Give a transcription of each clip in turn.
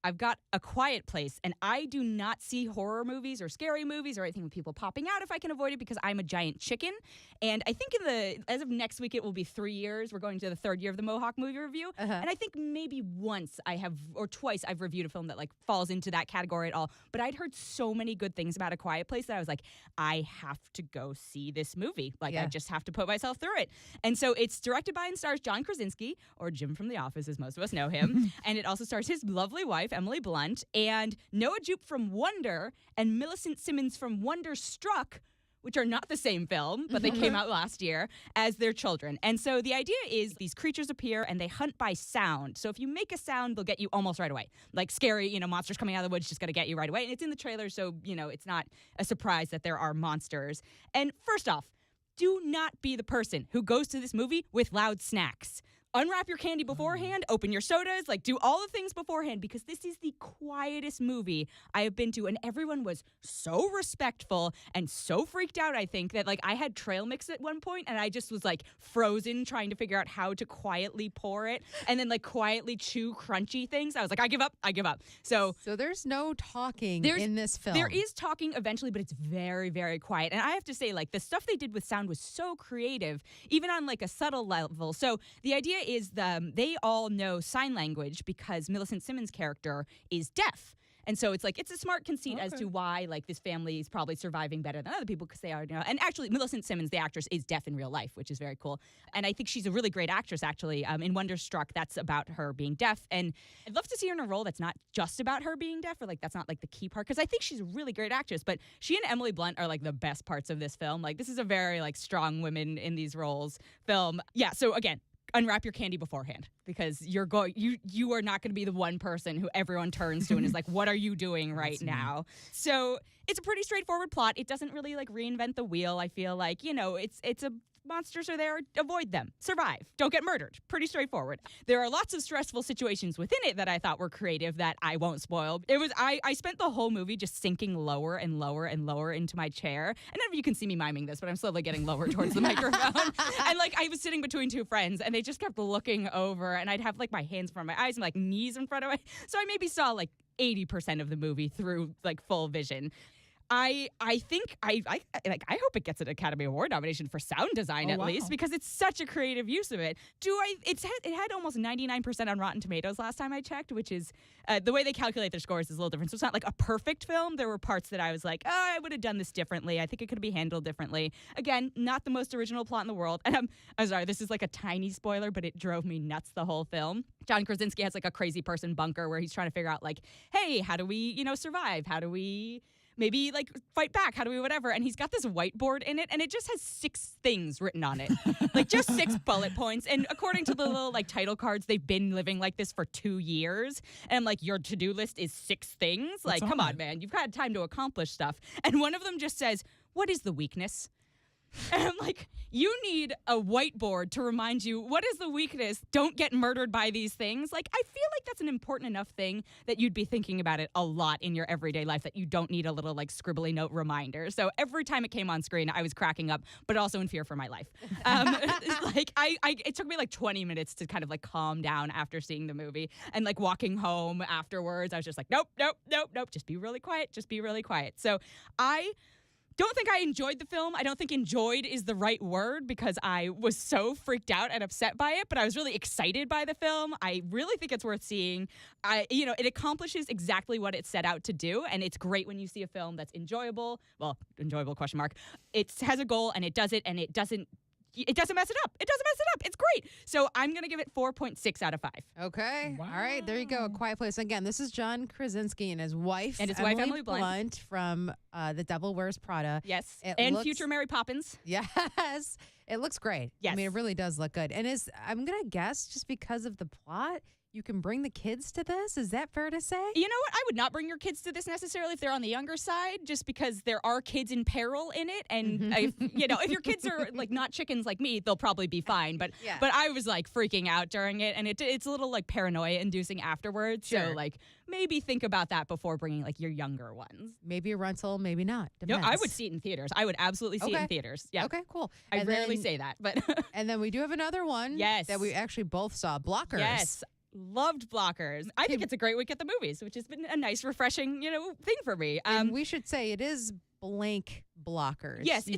I've got A Quiet Place, and I do not see horror movies or scary movies or anything with people popping out if I can avoid it because I'm a giant chicken. And I think as of next week, it will be 3 years. We're going to the third year of the Mohawk movie review. And I think maybe once or twice I've reviewed a film that like falls into that category at all. But I'd heard so many good things about A Quiet Place that I was like, I have to go see this movie. Like, I just have to put myself through it. And so it's directed by and stars John Krasinski, or Jim from The Office, as most of us know him. And it also stars his lovely wife, Emily Blunt, and Noah Jupe from Wonder, and Millicent Simmons from Wonderstruck, which are not the same film, but they came out last year, as their children. And so the idea is these creatures appear and they hunt by sound. So if you make a sound, they'll get you almost right away. Like scary, monsters coming out of the woods just going to get you right away. And it's in the trailer, so, it's not a surprise that there are monsters. And first off, do not be the person who goes to this movie with loud snacks. Unwrap your candy beforehand, open your sodas, do all the things beforehand, because this is the quietest movie I have been to, and everyone was so respectful and so freaked out, I think, that I had trail mix at one point, and I just was frozen trying to figure out how to quietly pour it, and then quietly chew crunchy things. I was like, I give up. So there's no talking in this film. There is talking eventually, but it's very, very quiet. And I have to say, the stuff they did with sound was so creative, even on a subtle level. So the idea is they all know sign language because Millicent Simmons' character is deaf. And so it's a smart conceit as to why this family is probably surviving better than other people because they are, and actually Millicent Simmons, the actress, is deaf in real life, which is very cool. And I think she's a really great actress, actually. In Wonderstruck, that's about her being deaf. And I'd love to see her in a role that's not just about her being deaf, or that's not the key part, because I think she's a really great actress. But she and Emily Blunt are the best parts of this film. This is a very strong women in these roles film. Yeah, so again, unwrap your candy beforehand, because you are not going to be the one person who everyone turns to and is like, what are you doing right now? So it's a pretty straightforward plot. It doesn't really reinvent the wheel. I feel it's a monsters are there, avoid them, survive, don't get murdered. Pretty straightforward. There are lots of stressful situations within it that I thought were creative that I won't spoil. I spent the whole movie just sinking lower and lower and lower into my chair. And none of you can see me miming this, but I'm slowly getting lower towards the microphone. And I was sitting between two friends and they just kept looking over, and I'd have my hands in front of my eyes and knees in front of me. So I maybe saw 80% of the movie through full vision. I think I hope it gets an Academy Award nomination for sound design least, because it's such a creative use of it. It had almost 99% on Rotten Tomatoes last time I checked, which is the way they calculate their scores is a little different. So it's not a perfect film. There were parts that I was I would have done this differently. I think it could be handled differently. Again, not the most original plot in the world. And I'm sorry, this is a tiny spoiler, but it drove me nuts the whole film. John Krasinski has a crazy person bunker where he's trying to figure out hey, how do we survive? How do we maybe fight back? How do we whatever? And he's got this whiteboard in it, and it just has 6 things written on it. Just 6 bullet points. And according to the little title cards, they've been living like this for 2 years. And I'm your to-do list is 6 things. Come on, man. You've had time to accomplish stuff. And one of them just says, what is the weakness? And I'm you need a whiteboard to remind you, what is the weakness? Don't get murdered by these things. I feel that's an important enough thing that you'd be thinking about it a lot in your everyday life, that you don't need a little scribbly note reminder. So every time it came on screen, I was cracking up, but also in fear for my life. It took me 20 minutes to kind of calm down after seeing the movie, and walking home afterwards, I was just nope. Just be really quiet. So I don't think I enjoyed the film. I don't think enjoyed is the right word, because I was so freaked out and upset by it, but I was really excited by the film. I really think it's worth seeing. It accomplishes exactly what it set out to do, and it's great when you see a film that's enjoyable. Well, enjoyable question mark. It has a goal, and it does it, and it doesn't mess it up. It's great. So I'm going to give it 4.6 out of 5. Okay. Wow. All right. There you go. A Quiet Place. Again, this is John Krasinski and his wife. Emily Blunt from The Devil Wears Prada. Yes. And future Mary Poppins. Yes. It looks great. Yes. I mean, it really does look good. And I'm going to guess, just because of the plot, you can bring the kids to this? Is that fair to say? You know what? I would not bring your kids to this necessarily if they're on the younger side, just because there are kids in peril in it. And, if your kids are not chickens like me, they'll probably be fine. But but I was freaking out during it. And it's a little paranoia inducing afterwards. Sure. So maybe think about that before bringing your younger ones. Maybe a rental, maybe not. Depends. No, I would see it in theaters. I would absolutely see it in theaters. Yeah. Okay, cool. I rarely say that, but. And then we do have another one. Yes. That we actually both saw, Blockers. Yes. loved Blockers. I think it's a great week at the movies, which has been a nice, refreshing, thing for me. And we should say it is blank Blockers. Yes,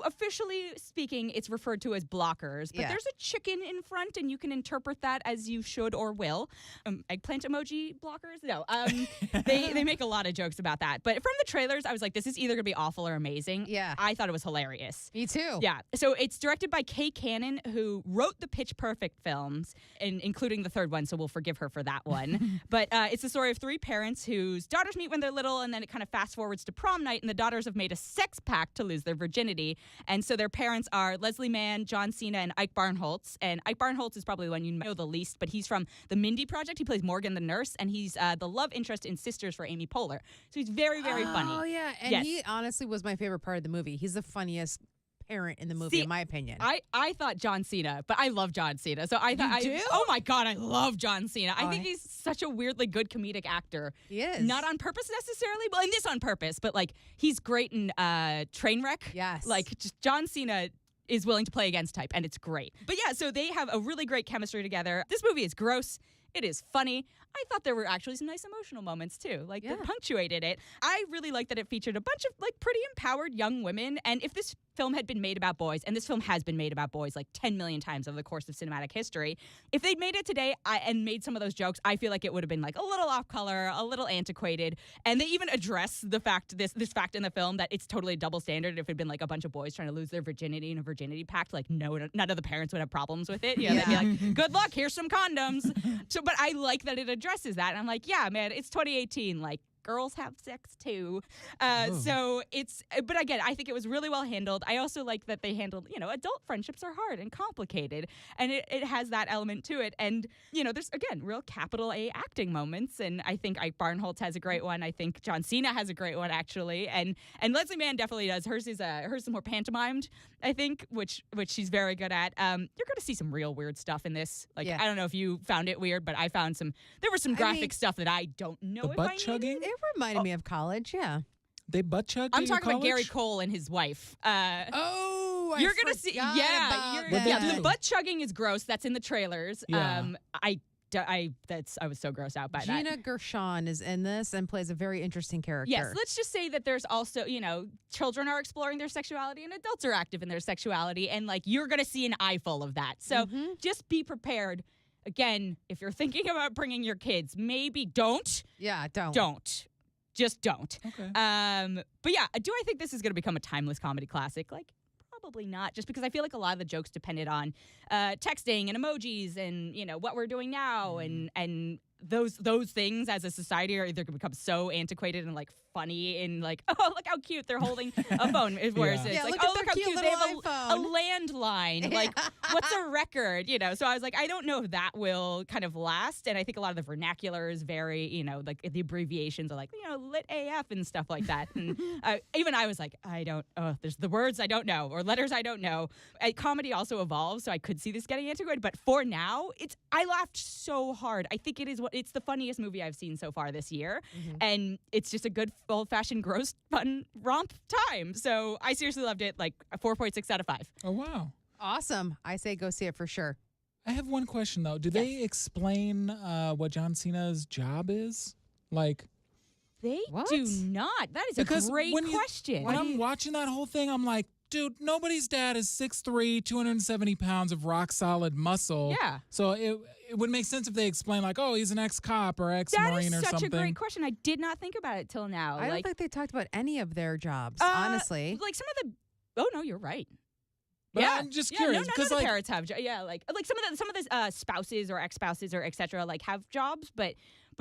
officially speaking, it's referred to as Blockers, but there's a chicken in front, and you can interpret that as you should or will. Eggplant emoji blockers? No. They make a lot of jokes about that. But from the trailers, I was like, this is either going to be awful or amazing. Yeah. I thought it was hilarious. Me too. Yeah. So it's directed by Kay Cannon, who wrote the Pitch Perfect films, and including the third one, so we'll forgive her for that one. But it's the story of three parents whose daughters meet when they're little, and then it kind of fast forwards to prom night, and the daughters have made a sex pact to lose their virginity. And so their parents are Leslie Mann, John Cena, and Ike Barinholtz. And Ike Barinholtz is probably the one you know the least, but he's from the Mindy Project. He plays Morgan the nurse, and he's the love interest in Sisters for Amy Poehler. So he's very, very funny. Oh, yeah. And he honestly was my favorite part of the movie. He's the funniest parent in the movie, in my opinion. I thought John Cena, but I love John Cena. So I thought, oh my God, I love John Cena. I think he's such a weirdly good comedic actor. He is. Not on purpose necessarily, but in this on purpose, but like he's great in Trainwreck. Yes. Like just John Cena is willing to play against type, and it's great. But yeah, so they have a really great chemistry together. This movie is gross. It is funny. I thought there were actually some nice emotional moments too, that punctuated it. I really like that it featured a bunch of pretty empowered young women. And if this film had been made about boys, and this film has been made about boys 10 million times over the course of cinematic history, if they'd made it today and made some of those jokes, I feel like it would have been a little off color, a little antiquated. And they even address the fact, this fact in the film, that it's totally a double standard. If it had been a bunch of boys trying to lose their virginity in a virginity pact, none of the parents would have problems with it. They'd be like, good luck, here's some condoms. But I like that it addresses that. And I'm like, yeah, man, it's 2018. Girls have sex too. So but again, I think it was really well handled. I also like that they handled, adult friendships are hard and complicated. And it has that element to it. And, there's, again, real capital A acting moments. And I think Ike Barinholtz has a great one. I think John Cena has a great one, actually. And Leslie Mann definitely does. Hers is more pantomimed, I think, which she's very good at. You're going to see some real weird stuff in this. I don't know if you found it weird, but I found there was some graphic stuff that I don't know if I chugging? It reminded me of college, yeah. They butt chug. I'm talking about Gary Cole and his wife. You're gonna see, the butt chugging is gross. That's in the trailers. Yeah. I was so grossed out by that. Gina Gershon is in this and plays a very interesting character. Yes, let's just say that there's also, children are exploring their sexuality and adults are active in their sexuality, and you're gonna see an eyeful of that. So just be prepared. Again, if you're thinking about bringing your kids, maybe don't. Yeah, don't. Don't. Just don't. Okay. But yeah, do I think this is going to become a timeless comedy classic? Probably not, just because I feel like a lot of the jokes depended on texting and emojis and, what we're doing now and those things as a society are either going to become so antiquated and funny and oh, look how cute they're holding a phone. Whereas it's look oh, at look how cute they have a iPhone. landline. What's a record? So I was I don't know if that will kind of last. And I think a lot of the vernacular is very, the abbreviations are lit AF and stuff like that. And even I was there's the words I don't know or letters I don't know. Comedy also evolves, so I could see this getting antiquated. But for now, I laughed so hard. I think it's the funniest movie I've seen so far this year. And it's just a good old-fashioned, gross, fun romp time. So I seriously loved it, a 4.6 out of 5. Oh, wow. Awesome. I say go see it for sure. I have one question, though. Do they explain what John Cena's job is? They do not. That is a great question. When I'm watching that whole thing, I'm like, dude, nobody's dad is 6'3", 270 pounds of rock-solid muscle. Yeah. So it would make sense if they explain, he's an ex-cop or ex-Marine or something. That is such a great question. I did not think about it till now. I don't think they talked about any of their jobs, honestly. Some of the... Oh, no, you're right. But I'm just curious. None of the parents have jobs. Yeah, some of the spouses or ex-spouses or et cetera, have jobs, but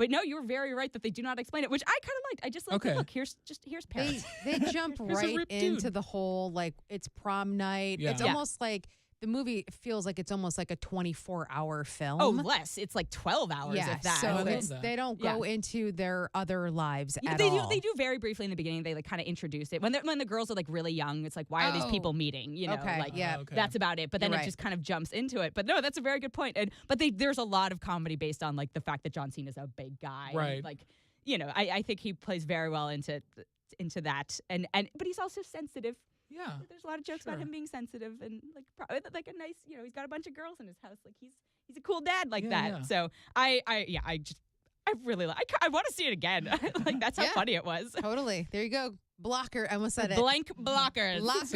no, you were very right that they do not explain it, which I kind of liked. I just look, here's parents. They jump right into the whole, it's prom night. Yeah. It's almost like the movie feels like it's almost like a 24-hour film. Oh, less. It's 12 hours, if that. So they don't go into their other lives at they all. They do very briefly in the beginning. They kind of introduce it. When the girls are really young, it's why are these people meeting? That's about it. But then it just kind of jumps into it. But no, that's a very good point. But there's a lot of comedy based on the fact that John Cena's a big guy. Right. And, I think he plays very well into that. But he's also sensitive. Yeah. There's a lot of jokes about him being sensitive and a nice, he's got a bunch of girls in his house. he's a cool dad like Yeah, that. yeah. So I really like. I want to see it again. Like that's how Yeah. funny it was. Totally. There you go. Blocker. I almost said it. Blank blockers. Blockers.